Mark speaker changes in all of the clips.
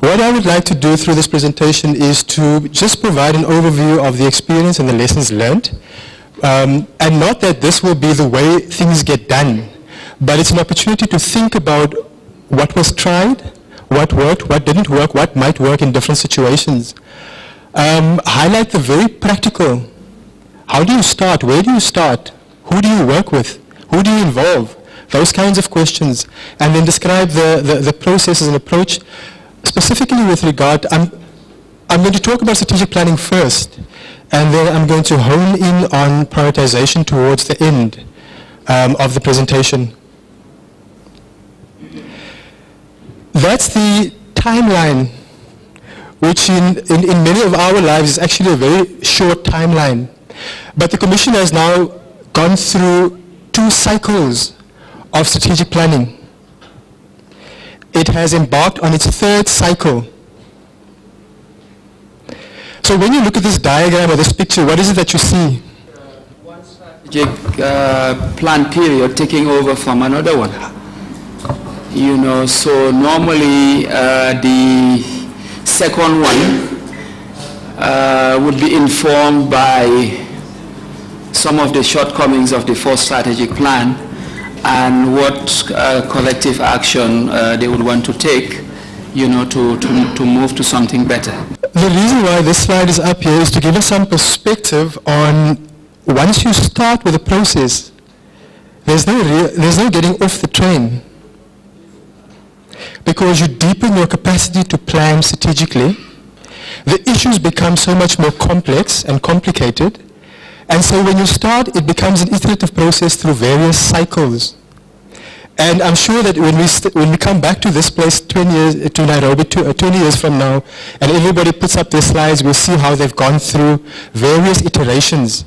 Speaker 1: What I would like to do through this presentation is to just provide an overview of the experience and the lessons learned. And not that this will be the way things get done, but it's an opportunity to think about what was tried, what worked, what didn't work, what might work in different situations. Highlight the very practical. How do you start? Where do you start? Who do you work with? Who do you involve? Those kinds of questions. And then describe the processes and approach. Specifically with regard, I'm going to talk about strategic planning first, and then I'm going to hone in on prioritization towards the end of the presentation. That's the timeline, which in many of our lives is actually a very short timeline. But the Commission has now gone through 2 cycles of strategic planning. It has embarked on its 3rd cycle. So when you look at this diagram or this picture, what is it that you see?
Speaker 2: One strategic plan period taking over from another one. You know, so normally the second one would be informed by some of the shortcomings of the first strategic plan and what collective action they would want to take, you know, to move to something better.
Speaker 1: The reason why this slide is up here is to give us some perspective on once you start with a process, there's no getting off the train, because you deepen your capacity to plan strategically. The issues become so much more complex and complicated. And so when you start, it becomes an iterative process through various cycles. And I'm sure that when we come back to this place 20 years, to Nairobi 20 years from now, and everybody puts up their slides, we'll see how they've gone through various iterations.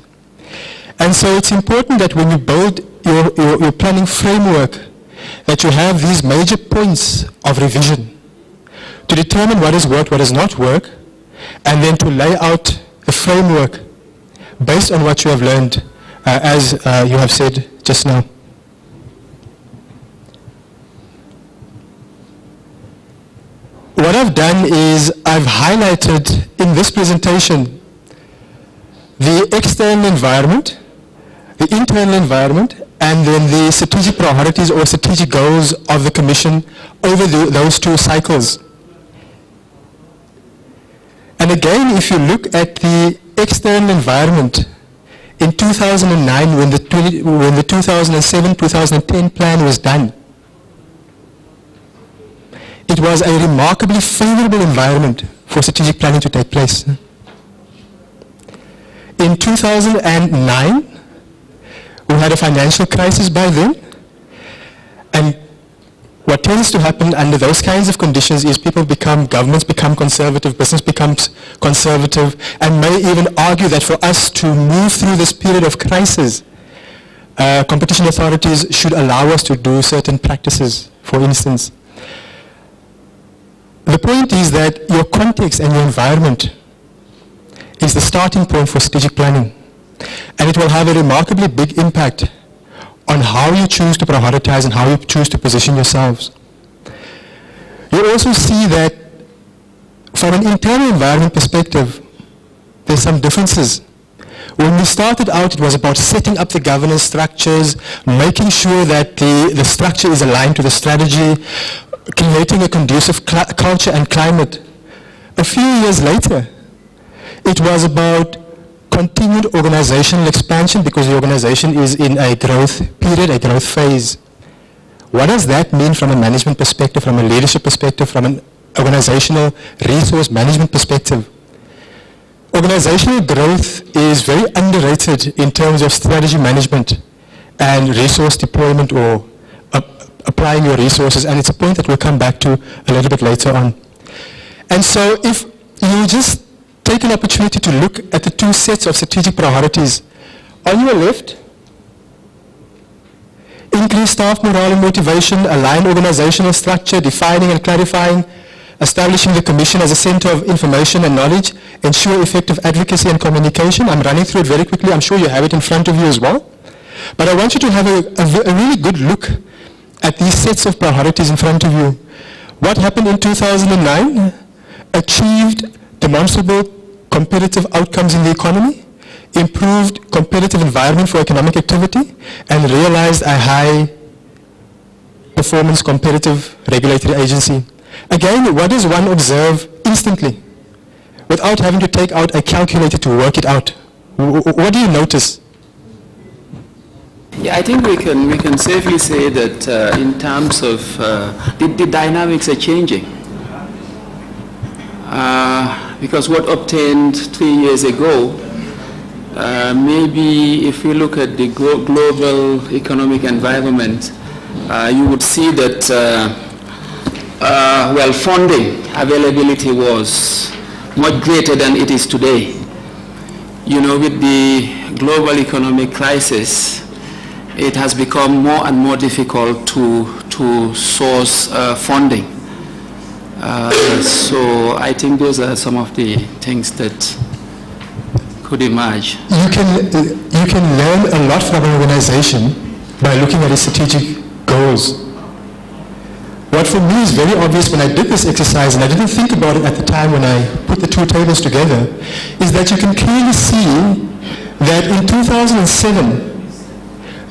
Speaker 1: And so it's important that when you build your planning framework, that you have these major points of revision to determine what has worked, what has not worked, and then to lay out the framework based on what you have learned, as you have said just now. What I've done is I've highlighted in this presentation the external environment, the internal environment, and then the strategic priorities or strategic goals of the Commission over those 2 cycles. And again, if you look at the external environment, in 2009, when the 2007-2010 plan was done, it was a remarkably favorable environment for strategic planning to take place. In 2009, we had a financial crisis by then, and what tends to happen under those kinds of conditions is governments become conservative, business becomes conservative, and may even argue that for us to move through this period of crisis, competition authorities should allow us to do certain practices, for instance. The point is that your context and your environment is the starting point for strategic planning, and it will have a remarkably big impact on how you choose to prioritize and how you choose to position yourselves. You also see that from an internal environment perspective, there's some differences. When we started out, it was about setting up the governance structures, making sure that the structure is aligned to the strategy, creating a conducive culture and climate. A few years later, it was about continued organizational expansion, because the organization is in a growth period, a growth phase. What does that mean from a management perspective, from a leadership perspective, from an organizational resource management perspective? Organizational growth is very underrated in terms of strategy management and resource deployment, or applying your resources, and it's a point that we'll come back to a little bit later on. And so if you just take an opportunity to look at the 2 sets of strategic priorities. On your left, increase staff morale and motivation, align organizational structure, defining and clarifying, establishing the Commission as a center of information and knowledge, ensure effective advocacy and communication. I'm running through it very quickly. I'm sure you have it in front of you as well. But I want you to have a really good look at these sets of priorities in front of you. What happened in 2009? Achieved demonstrable competitive outcomes in the economy, improved competitive environment for economic activity, and realized a high performance competitive regulatory agency. Again, what does one observe instantly without having to take out a calculator to work it out? What do you notice?
Speaker 2: Yeah, I think we can safely say that in terms of the dynamics are changing. Because what obtained 3 years ago, maybe if we look at the global economic environment, you would see that, well, funding availability was much greater than it is today. You know, with the global economic crisis, it has become more and more difficult to source funding. So I think those are some of the things that could emerge.
Speaker 1: You can learn a lot from an organization by looking at its strategic goals. What for me is very obvious when I did this exercise, and I didn't think about it at the time when I put the two tables together, is that you can clearly see that in 2007,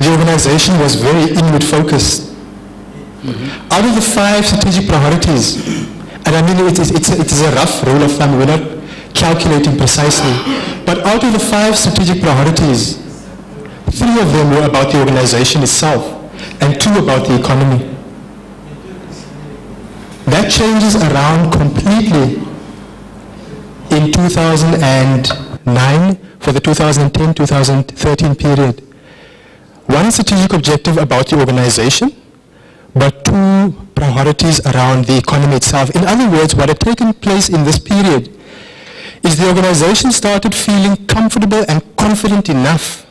Speaker 1: the organization was very inward focused. Out of the 5 strategic priorities, and I mean it is a rough rule of thumb, we're not calculating precisely, but out of the 5 strategic priorities, 3 of them were about the organization itself and 2 about the economy. That changes around completely in 2009 for the 2010-2013 period. 1 strategic objective about the organization, but 2 priorities around the economy itself. In other words, what had taken place in this period is the organization started feeling comfortable and confident enough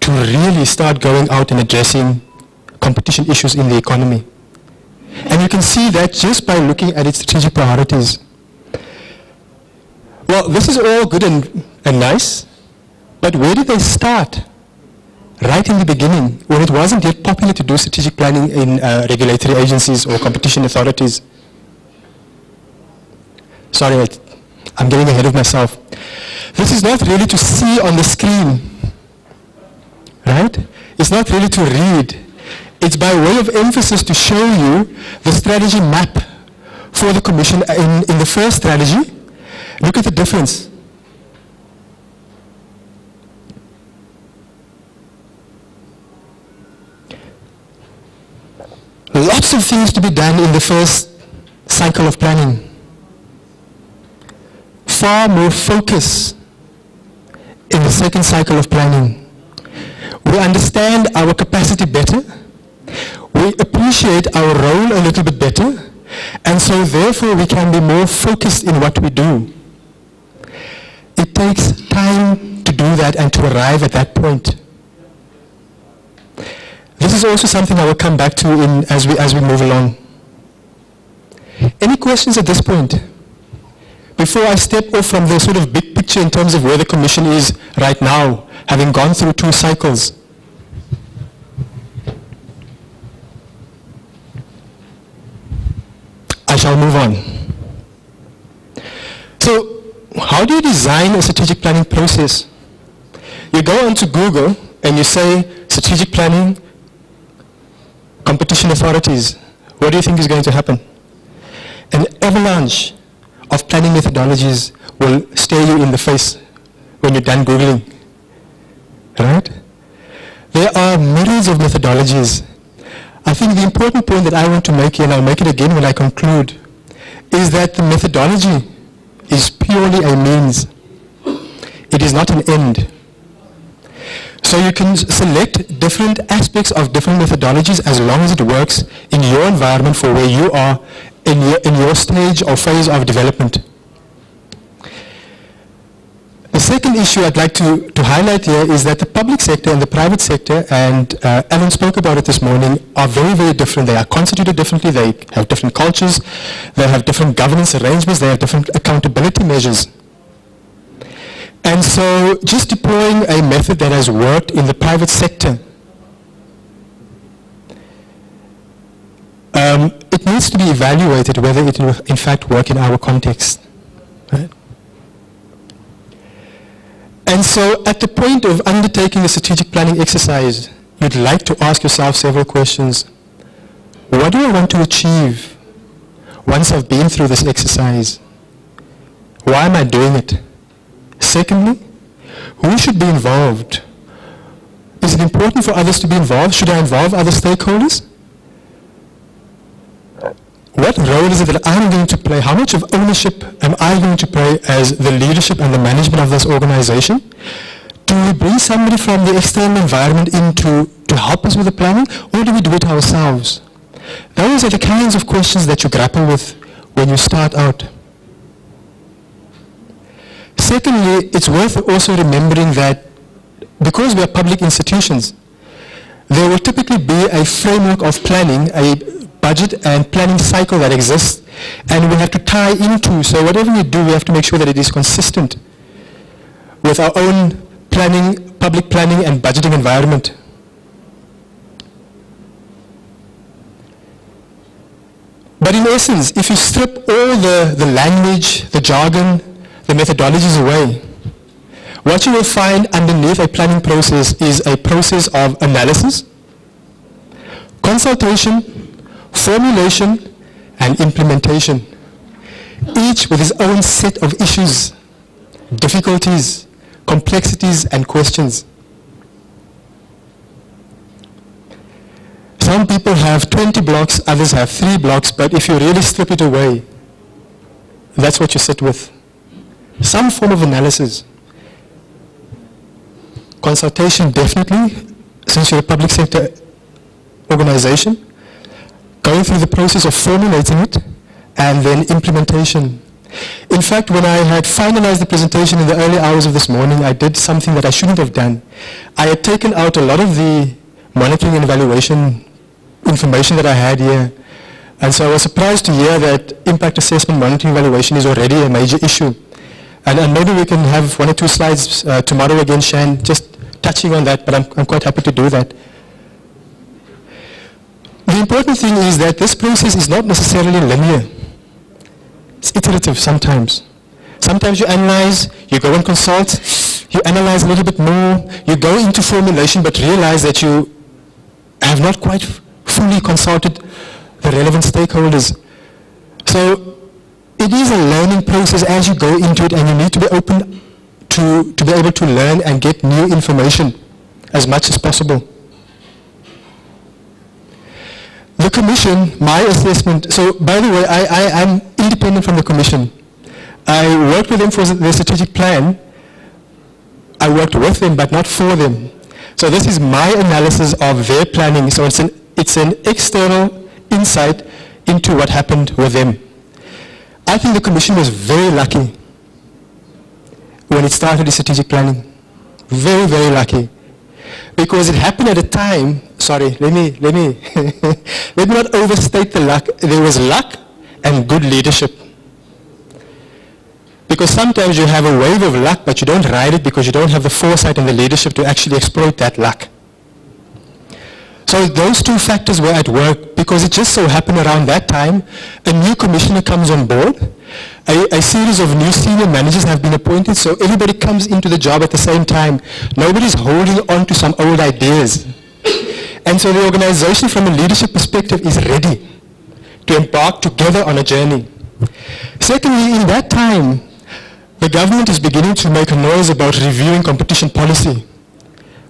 Speaker 1: to really start going out and addressing competition issues in the economy. And you can see that just by looking at its strategic priorities. Well, this is all good and nice, but where did they start? Right in the beginning, when it wasn't yet popular to do strategic planning in regulatory agencies or competition authorities. Sorry, I'm getting ahead of myself. This is not really to see on the screen, right? It's not really to read. It's by way of emphasis to show you the strategy map for the Commission in the first strategy. Look at the difference. Lots of things to be done in the first cycle of planning. Far more focus in the second cycle of planning. We understand our capacity better. We appreciate our role a little bit better. And so therefore we can be more focused in what we do. It takes time to do that and to arrive at that point. This is also something I will come back to as we move along. Any questions at this point? Before I step off from the sort of big picture in terms of where the Commission is right now, having gone through 2 cycles. I shall move on. So, how do you design a strategic planning process? You go onto Google and you say strategic planning, competition authorities. What do you think is going to happen? An avalanche of planning methodologies will stare you in the face when you're done Googling, right? There are myriads of methodologies. I think the important point that I want to make here, and I'll make it again when I conclude, is that the methodology is purely a means. It is not an end. So you can select different aspects of different methodologies as long as it works in your environment for where you are in your stage or phase of development. The second issue I'd like to highlight here is that the public sector and the private sector, and Alan spoke about it this morning, are very, very different. They are constituted differently. They have different cultures. They have different governance arrangements. They have different accountability measures. And so just deploying a method that has worked in the private sector, it it needs to be evaluated whether it will in fact work in our context. Right? And so at the point of undertaking the strategic planning exercise, you'd like to ask yourself several questions. What do I want to achieve once I've been through this exercise? Why am I doing it? Secondly, who should be involved? Is it important for others to be involved? Should I involve other stakeholders? What role is it that I'm going to play? How much of ownership am I going to play as the leadership and the management of this organization? Do we bring somebody from the external environment in to help us with the planning, or do we do it ourselves? Those are the kinds of questions that you grapple with when you start out. Secondly, it's worth also remembering that because we are public institutions, there will typically be a framework of planning, a budget and planning cycle that exists, and we have to tie into, so whatever we do, we have to make sure that it is consistent with our own planning, public planning and budgeting environment. But in essence, if you strip all the language, the jargon, the methodologies away, what you will find underneath a planning process is a process of analysis, consultation, formulation, and implementation, each with its own set of issues, difficulties, complexities, and questions. Some people have 20 blocks, others have 3 blocks, but if you really strip it away, that's what you sit with. Some form of analysis. Consultation, definitely, since you're a public sector organization. Going through the process of formulating it, and then implementation. In fact, when I had finalized the presentation in the early hours of this morning, I did something that I shouldn't have done. I had taken out a lot of the monitoring and evaluation information that I had here. And so I was surprised to hear that impact assessment monitoring evaluation is already a major issue. And maybe we can have 1 or 2 slides tomorrow again, Shan, just touching on that, but I'm quite happy to do that. The important thing is that this process is not necessarily linear. It's iterative sometimes. Sometimes you analyze, you go and consult, you analyze a little bit more, you go into formulation but realize that you have not quite fully consulted the relevant stakeholders. So it is a learning process as you go into it, and you need to be open to be able to learn and get new information as much as possible. The Commission, my assessment, so by the way, I'm independent from the Commission. I worked with them for their strategic plan. I worked with them, but not for them. So this is my analysis of their planning. So it's an external insight into what happened with them. I think the Commission was very lucky when it started the strategic planning. Very, very lucky. Because it happened at a time, sorry, let me let me not overstate the luck. There was luck and good leadership. Because sometimes you have a wave of luck, but you don't ride it because you don't have the foresight and the leadership to actually exploit that luck. So those 2 factors were at work, because it just so happened around that time, a new commissioner comes on board, a series of new senior managers have been appointed, so everybody comes into the job at the same time. Nobody's holding on to some old ideas. And so the organization from a leadership perspective is ready to embark together on a journey. Secondly, in that time, the government is beginning to make a noise about reviewing competition policy.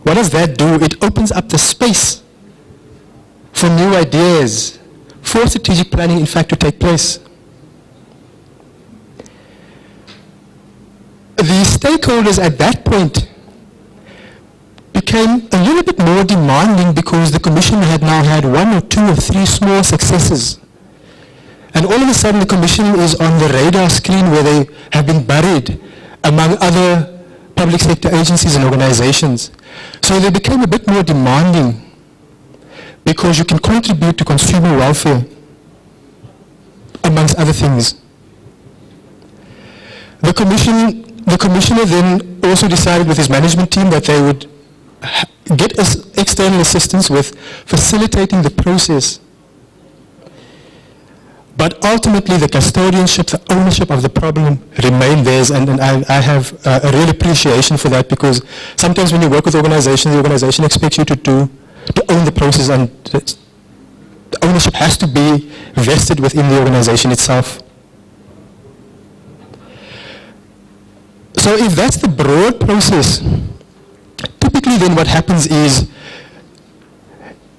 Speaker 1: What does that do? It opens up the space for new ideas, for strategic planning, in fact, to take place. The stakeholders at that point became a little bit more demanding, because the Commission had now had 1 or 2 or 3 small successes. And all of a sudden the Commission is on the radar screen, where they have been buried among other public sector agencies and organizations. So they became a bit more demanding, because you can contribute to consumer welfare, amongst other things. The Commissioner then also decided with his management team that they would get us external assistance with facilitating the process. But ultimately, the custodianship, the ownership of the problem remain theirs, and I have a real appreciation for that, because sometimes when you work with organizations, the organization expects you to own the process, and the ownership has to be vested within the organization itself. So if that's the broad process, typically then what happens is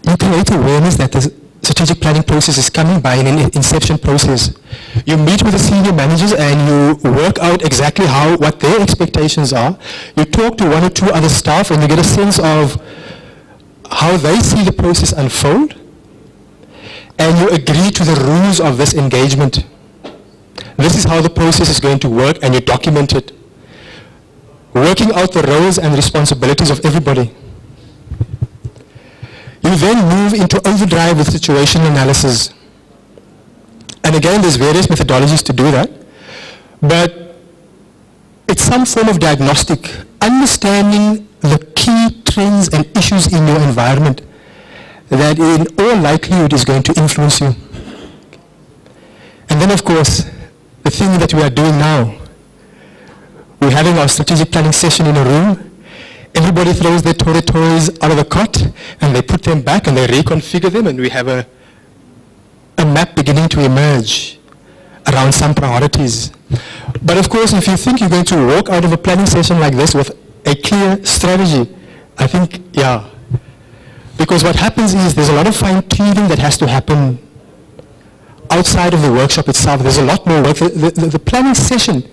Speaker 1: you create awareness that the strategic planning process is coming by an inception process. You meet with the senior managers and you work out exactly what their expectations are. You talk to one or two other staff and you get a sense of how they see the process unfold, and you agree to the rules of this engagement. This is how the process is going to work, and you document it, working out the roles and responsibilities of everybody. You then move into overdrive with situational analysis. And again, there's various methodologies to do that, but it's some form of diagnostic, understanding the key trends and issues in your environment that in all likelihood is going to influence you. And then of course, the thing that we are doing now, we're having our strategic planning session in a room. Everybody throws their toys out of the cot and they put them back and they reconfigure them, and we have a map beginning to emerge around some priorities. But of course, if you think you're going to walk out of a planning session like this with a clear strategy, I think, yeah. Because what happens is there's a lot of fine-tuning that has to happen outside of the workshop itself. There's a lot more work. The planning session,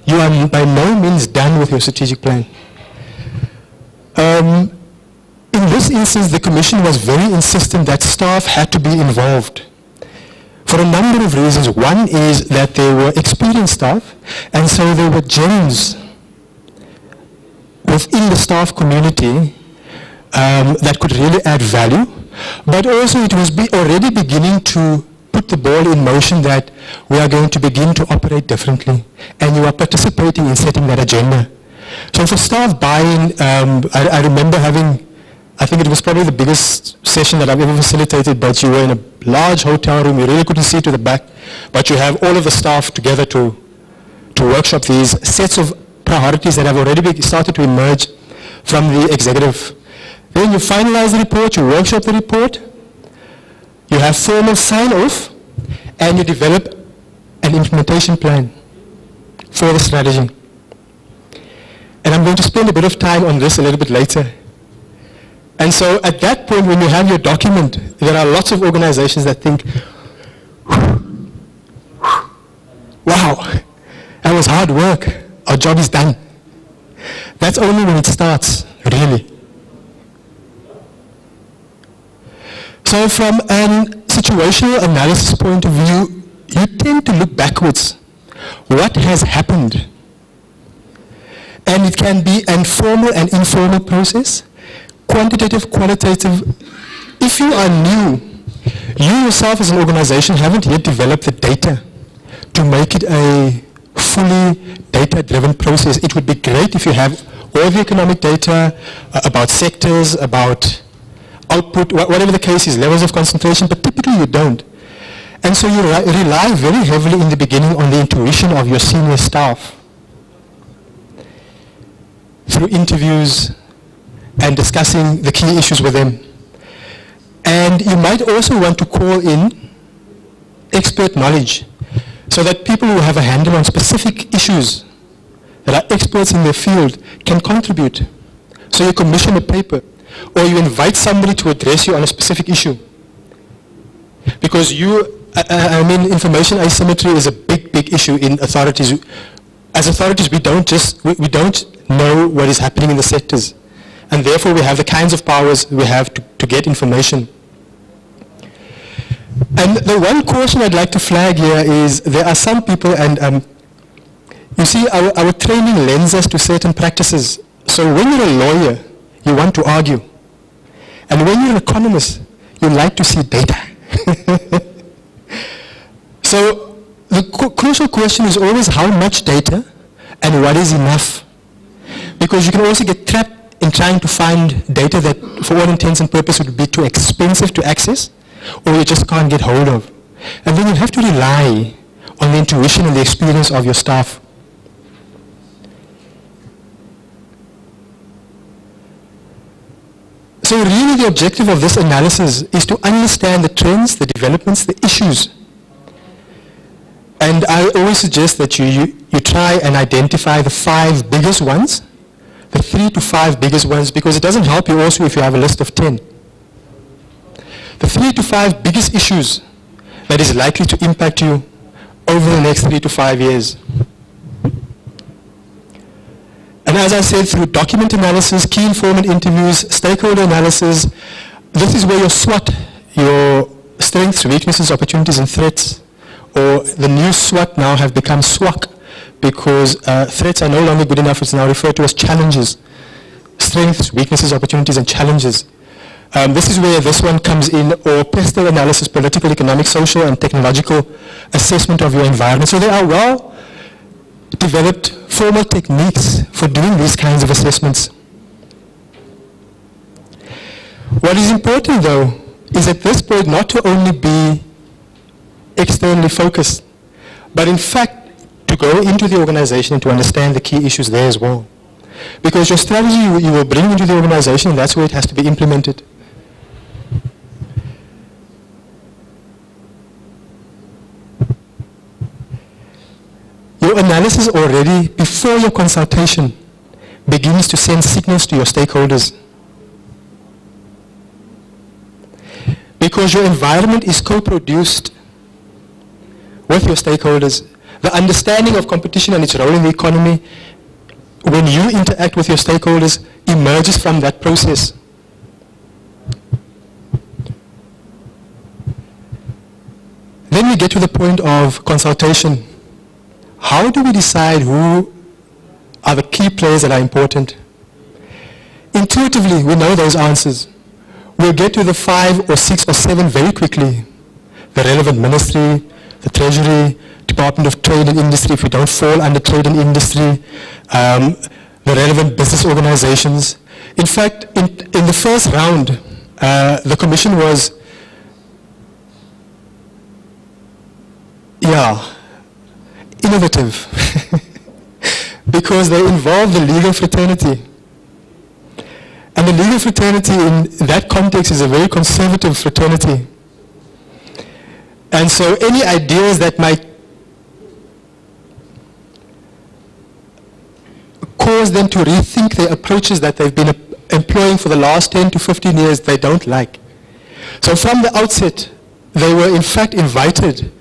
Speaker 1: you are by no means done with your strategic plan. In this instance, the Commission was very insistent that staff had to be involved for a number of reasons. One is that they were experienced staff, and so there were gems within the staff community that could really add value. But also it was already beginning to put the ball in motion that we are going to begin to operate differently, and you are participating in setting that agenda. So for staff buy-in, I remember having, I think it was probably the biggest session that I've ever facilitated, but you were in a large hotel room, you really couldn't see to the back, but you have all of the staff together to workshop these sets of priorities that have already started to emerge from the executive. Then you finalize the report, you workshop the report, you have formal sign-off, and you develop an implementation plan for the strategy. And I'm going to spend a bit of time on this a little bit later. And so at that point, when you have your document, there are lots of organizations that think, wow, that was hard work, our job is done. That's only when it starts, really. So from a situational analysis point of view, you tend to look backwards. What has happened? And it can be an formal and informal process, quantitative, qualitative. If you are new, you yourself as an organization haven't yet developed the data to make it a fully data-driven process. It would be great if you have all the economic data about sectors, about output, whatever the case is, levels of concentration, but typically you don't. And so you rely very heavily in the beginning on the intuition of your senior staff through interviews and discussing the key issues with them. And you might also want to call in expert knowledge so that people who have a handle on specific issues that are experts in their field can contribute. So you commission a paper, or you invite somebody to address you on a specific issue. Because I mean, information asymmetry is a big, big issue in authorities. As authorities, we don't know what is happening in the sectors. And therefore, we have the kinds of powers we have to get information. And the one caution I'd like to flag here is there are some people, and you see, our training lends us to certain practices. So when you're a lawyer, you want to argue. And when you're an economist, you like to see data. So the crucial question is always how much data and what is enough. Because you can also get trapped in trying to find data that, for all intents and purposes, would be too expensive to access, or you just can't get hold of. And then you have to rely on the intuition and the experience of your staff. So really the objective of this analysis is to understand the trends, the developments, the issues. And I always suggest that you try and identify the 5 biggest ones, the 3 to 5 biggest ones, because it doesn't help you also if you have a list of 10. The 3 to 5 biggest issues that is likely to impact you over the next 3 to 5 years. And as I said, through document analysis, key informant interviews, stakeholder analysis, this is where your SWOT, your strengths, weaknesses, opportunities, and threats, or the new SWOT now have become SWOC, because threats are no longer good enough. It's now referred to as challenges. Strengths, weaknesses, opportunities, and challenges. This is where this one comes in, or PESTEL analysis, political, economic, social, and technological assessment of your environment. So there are well-developed formal techniques for doing these kinds of assessments. What is important, though, is at this point not to only be externally focused, but in fact to go into the organization and to understand the key issues there as well. Because your strategy you will bring into the organization, and that's where it has to be implemented. Your analysis already, before your consultation, begins to send signals to your stakeholders. Because your environment is co-produced with your stakeholders. The understanding of competition and its role in the economy, when you interact with your stakeholders, emerges from that process. Then we get to the point of consultation. How do we decide who are the key players that are important? Intuitively, we know those answers. We'll get to the 5 or 6 or 7 very quickly. The relevant ministry, the Treasury, Department of Trade and Industry, if we don't fall under trade and industry, the relevant business organizations. In fact, in the first round, the Commission was, innovative, because they involved the legal fraternity. And the legal fraternity in that context is a very conservative fraternity. And so any ideas that might cause them to rethink their approaches that they've been employing for the last 10 to 15 years, they don't like. So from the outset, they were in fact invited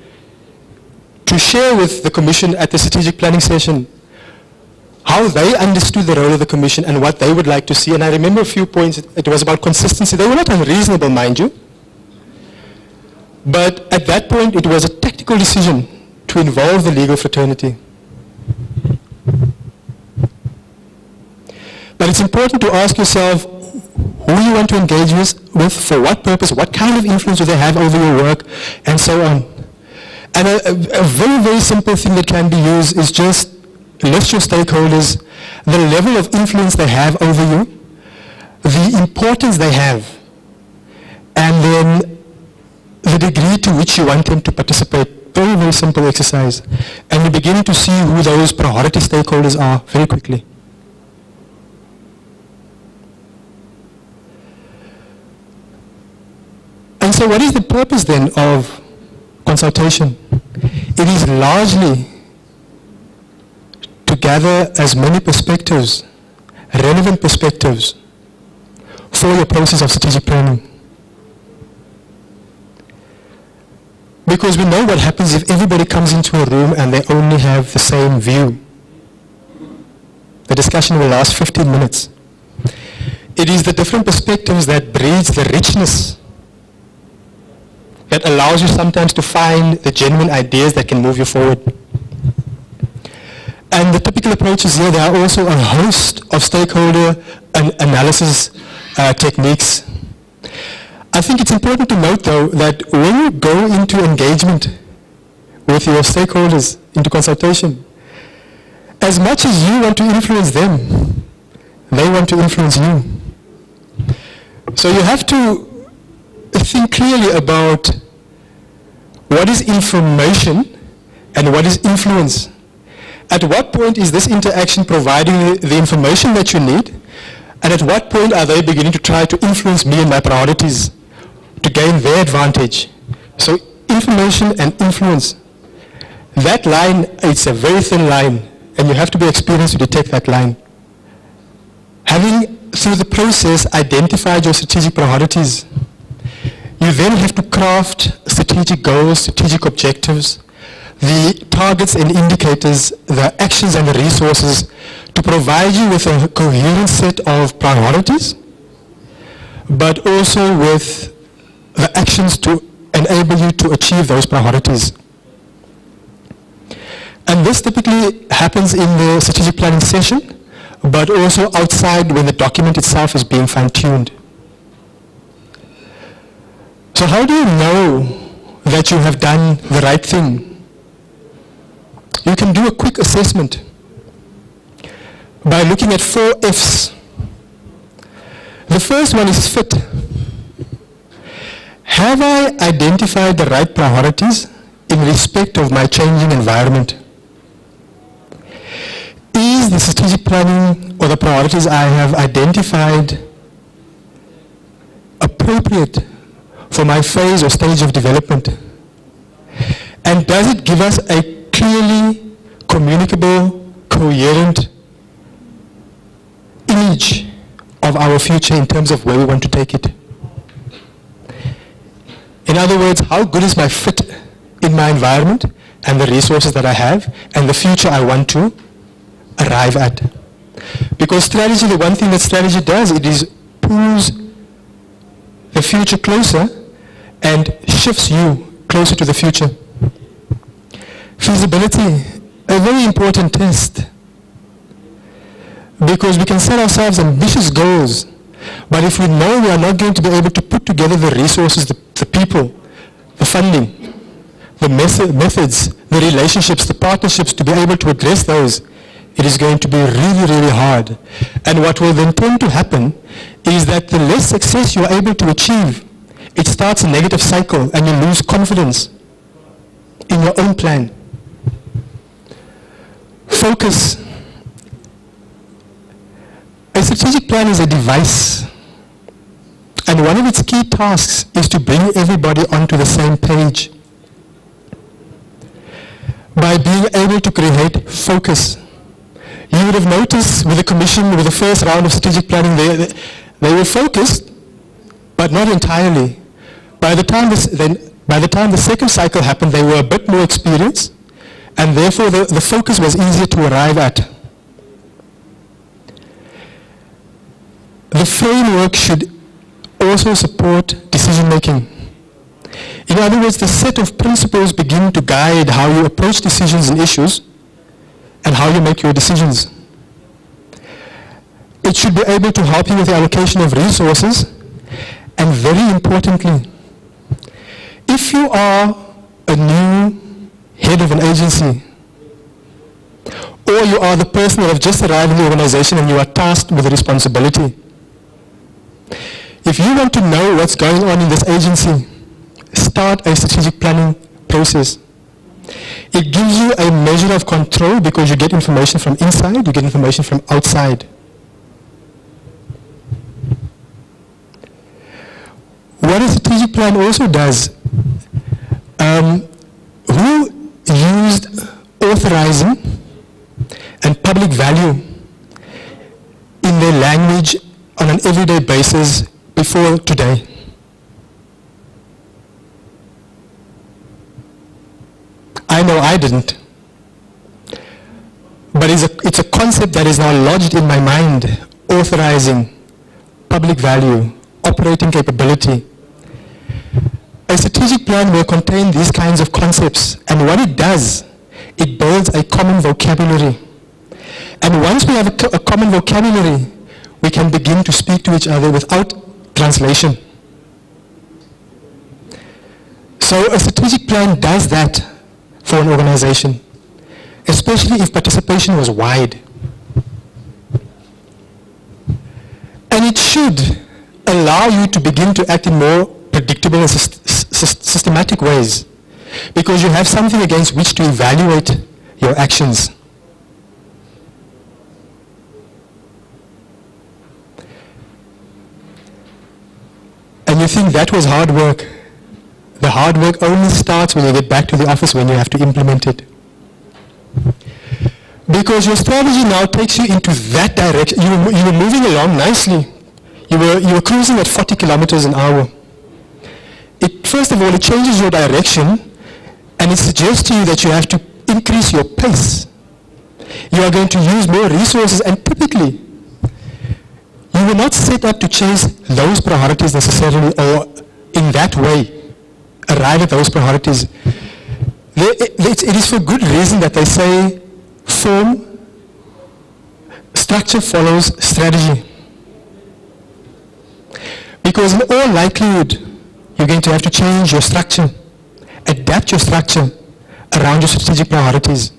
Speaker 1: to share with the Commission at the strategic planning session how they understood the role of the Commission and what they would like to see. And I remember a few points. It was about consistency. They were not unreasonable, mind you. But at that point, it was a tactical decision to involve the legal fraternity. But it's important to ask yourself who you want to engage with, for what purpose, what kind of influence do they have over your work, and so on. And a very, very simple thing that can be used is just list your stakeholders, the level of influence they have over you, the importance they have, and then the degree to which you want them to participate. Very, very simple exercise. And you begin to see who those priority stakeholders are very quickly. And so what is the purpose then of consultation? It is largely to gather as many perspectives, relevant perspectives, for your process of strategic planning. Because we know what happens if everybody comes into a room and they only have the same view. The discussion will last 15 minutes. It is the different perspectives that breeds the richness that allows you sometimes to find the genuine ideas that can move you forward. And the typical approaches here, there are also a host of stakeholder analysis techniques. I think it's important to note, though, that when you go into engagement with your stakeholders, into consultation, as much as you want to influence them, they want to influence you. So you have to think clearly about What is information and what is influence? At what point is this interaction providing the information that you need? And at what point are they beginning to try to influence me and my priorities to gain their advantage? So information and influence. That line, it's a very thin line, and you have to be experienced to detect that line. Having, through the process, identified your strategic priorities, you then have to craft strategic goals, strategic objectives, the targets and indicators, the actions and the resources to provide you with a coherent set of priorities, but also with the actions to enable you to achieve those priorities. And this typically happens in the strategic planning session, but also outside when the document itself is being fine-tuned. So how do you know that you have done the right thing? You can do a quick assessment by looking at 4 F's. The first one is fit. Have I identified the right priorities in respect of my changing environment? Is the strategic planning or the priorities I have identified appropriate for my phase or stage of development? And does it give us a clearly communicable, coherent image of our future in terms of where we want to take it? In other words, how good is my fit in my environment and the resources that I have and the future I want to arrive at? Because strategy, the one thing that strategy does, it is pulls the future closer and shifts you closer to the future. Feasibility, a very important test, because we can set ourselves ambitious goals, but if we know we are not going to be able to put together the resources, the people, the funding, the methods, the relationships, the partnerships to be able to address those, it is going to be really, really hard. And what will then tend to happen is that the less success you are able to achieve, it starts a negative cycle and you lose confidence in your own plan. Focus. A strategic plan is a device, and one of its key tasks is to bring everybody onto the same page. By being able to create focus. You would have noticed with the commission, with the first round of strategic planning, they were focused, but not entirely. By the time the second cycle happened, they were a bit more experienced, and therefore the focus was easier to arrive at. The framework should also support decision making. In other words, the set of principles begin to guide how you approach decisions and issues and how you make your decisions. It should be able to help you with the allocation of resources, and very importantly, if you are a new head of an agency, or you are the person that has just arrived in the organization and you are tasked with a responsibility, if you want to know what's going on in this agency, start a strategic planning process. It gives you a measure of control because you get information from inside, you get information from outside. What a strategic plan also does, who used authorizing and public value in their language on an everyday basis before today? I know I didn't. But it's a concept that is now lodged in my mind. Authorizing, public value, operating capability. A strategic plan will contain these kinds of concepts, and what it does, it builds a common vocabulary. And once we have a common vocabulary, we can begin to speak to each other without translation. So a strategic plan does that for an organization, especially if participation was wide. And it should allow you to begin to act in more predictable and systematic ways. because you have something against which to evaluate your actions. And you think that was hard work. The hard work only starts when you get back to the office, when you have to implement it. Because your strategy now takes you into that direction. You were moving along nicely. You were cruising at 40 kilometers an hour. First of all, it changes your direction, and it suggests to you that you have to increase your pace. You are going to use more resources, and typically, you were not set up to chase those priorities necessarily, or in that way, arrive at those priorities. It is for good reason that they say structure follows strategy. Because in all likelihood, you're going to have to change your structure, adapt your structure around your strategic priorities.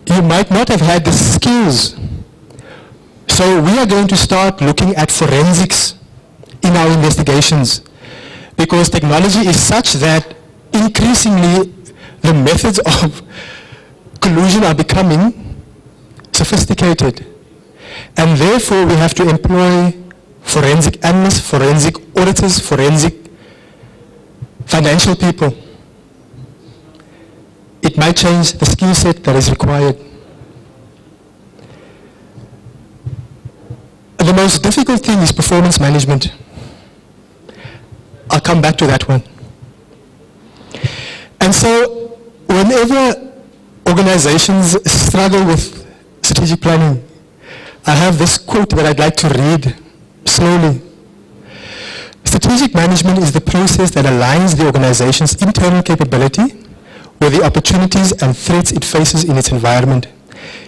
Speaker 1: You might not have had the skills. So we are going to start looking at forensics in our investigations, because technology is such that increasingly the methods of collusion are becoming sophisticated. And therefore we have to employ forensic analysts, forensic auditors, forensic financial people. It might change the skill set that is required. The most difficult thing is performance management. I'll come back to that one. And so whenever organizations struggle with strategic planning, I have this quote that I'd like to read slowly. Strategic management is the process that aligns the organization's internal capability with the opportunities and threats it faces in its environment.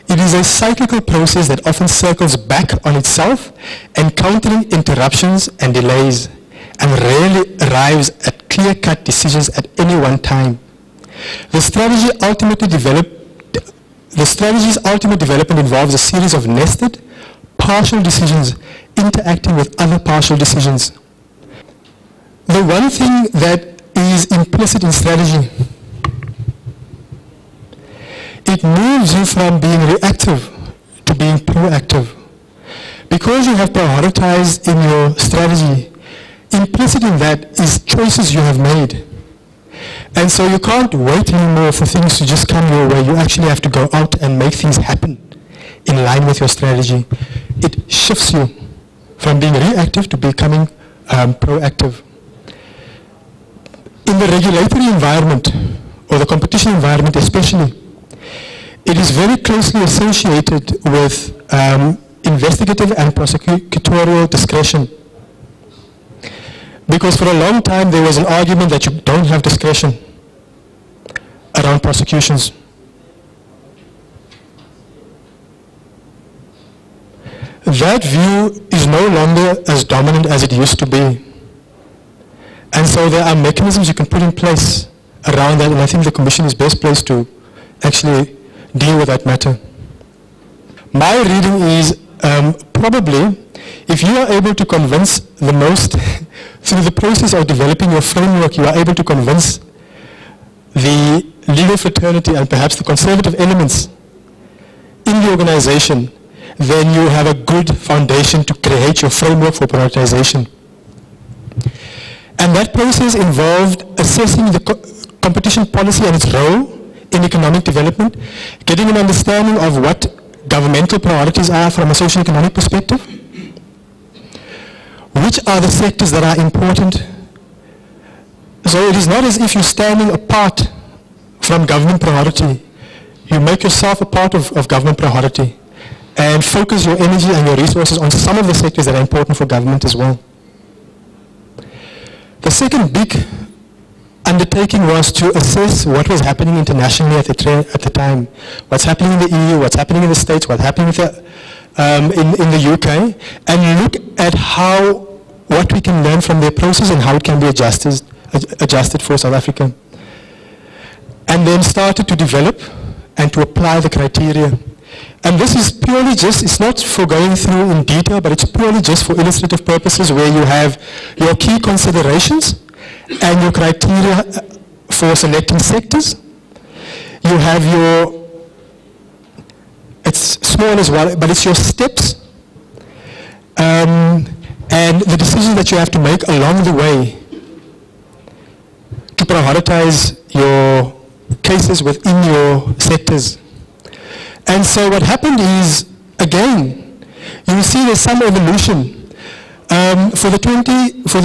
Speaker 1: It is a cyclical process that often circles back on itself, encountering interruptions and delays, and rarely arrives at clear-cut decisions at any one time. The strategy's ultimate development involves a series of nested, partial decisions interacting with other partial decisions. The one thing that is implicit in strategy, it moves you from being reactive to being proactive. Because you have prioritized in your strategy, implicit in that is choices you have made. And so you can't wait anymore for things to just come your way. You actually have to go out and make things happen in line with your strategy. It shifts you from being reactive to becoming proactive. In the regulatory environment, or the competition environment especially, it is very closely associated with investigative and prosecutorial discretion. Because for a long time there was an argument that you don't have discretion around prosecutions. That view is no longer as dominant as it used to be. And so there are mechanisms you can put in place around that, and I think the Commission is best placed to actually deal with that matter. My reading is probably if you are able to convince the most, through the process of developing your framework, you are able to convince the legal fraternity and perhaps the conservative elements in the organization, then you have a good foundation to create your framework for prioritization. And that process involved assessing the competition policy and its role in economic development, getting an understanding of what governmental priorities are from a socio-economic perspective, which are the sectors that are important. So it is not as if you're standing apart from government priority. You make yourself a part of government priority and focus your energy and your resources on some of the sectors that are important for government as well. The second big undertaking was to assess what was happening internationally at the time. What's happening in the EU, what's happening in the States, what's happening with in the UK, and look at what we can learn from their process and how it can be adjusted for South Africa. And then started to develop and to apply the criteria. And this is purely just, it's not for going through in detail, but it's purely just for illustrative purposes where you have your key considerations and your criteria for selecting sectors. You have your, it's small as well, but it's your steps and the decisions that you have to make along the way to prioritize your cases within your sectors. And so what happened is, again, you will see there's some evolution. For the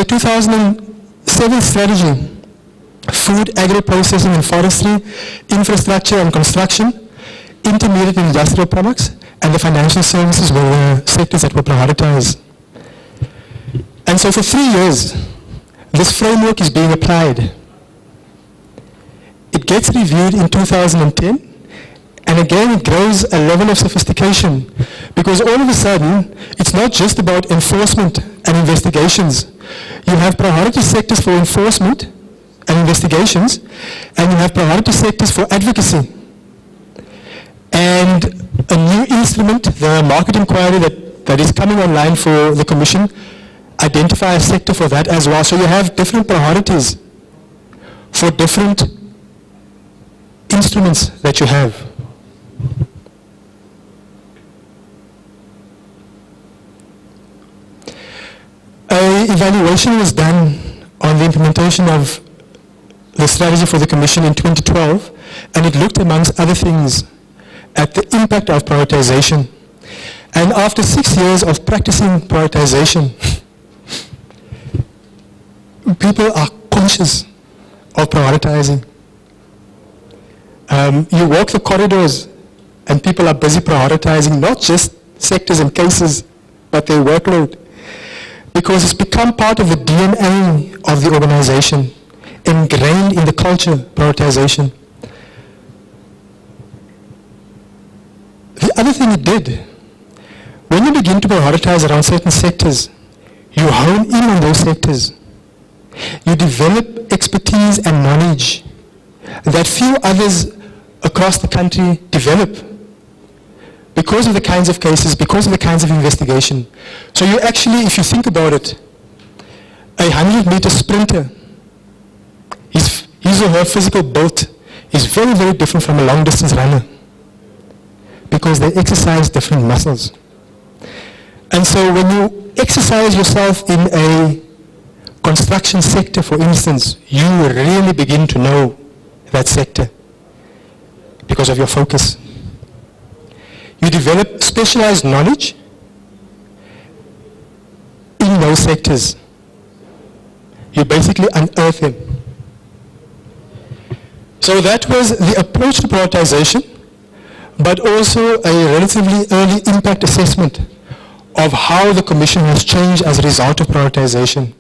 Speaker 1: 2007 strategy, food, agri-processing and forestry, infrastructure and construction, intermediate and industrial products, and the financial services were the sectors that were prioritized. And so for 3 years, this framework is being applied. It gets reviewed in 2010, and again it grows a level of sophistication, because all of a sudden, it's not just about enforcement and investigations. You have priority sectors for enforcement and investigations, and you have priority sectors for advocacy. And a new instrument, the market inquiry that is coming online for the Commission, identify a sector for that as well. So you have different priorities for different instruments that you have. An evaluation was done on the implementation of the strategy for the Commission in 2012, and it looked, amongst other things, at the impact of prioritization. And after 6 years of practicing prioritization, people are conscious of prioritizing. You walk the corridors and people are busy prioritizing not just sectors and cases, but their workload. Because it's become part of the DNA of the organization, ingrained in the culture, prioritization. The other thing it did, when you begin to prioritize around certain sectors, you hone in on those sectors. You develop expertise and knowledge that few others across the country develop because of the kinds of cases, because of the kinds of investigation. So you actually, if you think about it, a 100-meter sprinter, his or her physical build is very, very different from a long-distance runner because they exercise different muscles. And so when you exercise yourself in a construction sector, for instance, you really begin to know that sector because of your focus. You develop specialized knowledge in those sectors. You basically unearth them. So that was the approach to prioritization, but also a relatively early impact assessment of how the Commission has changed as a result of prioritization.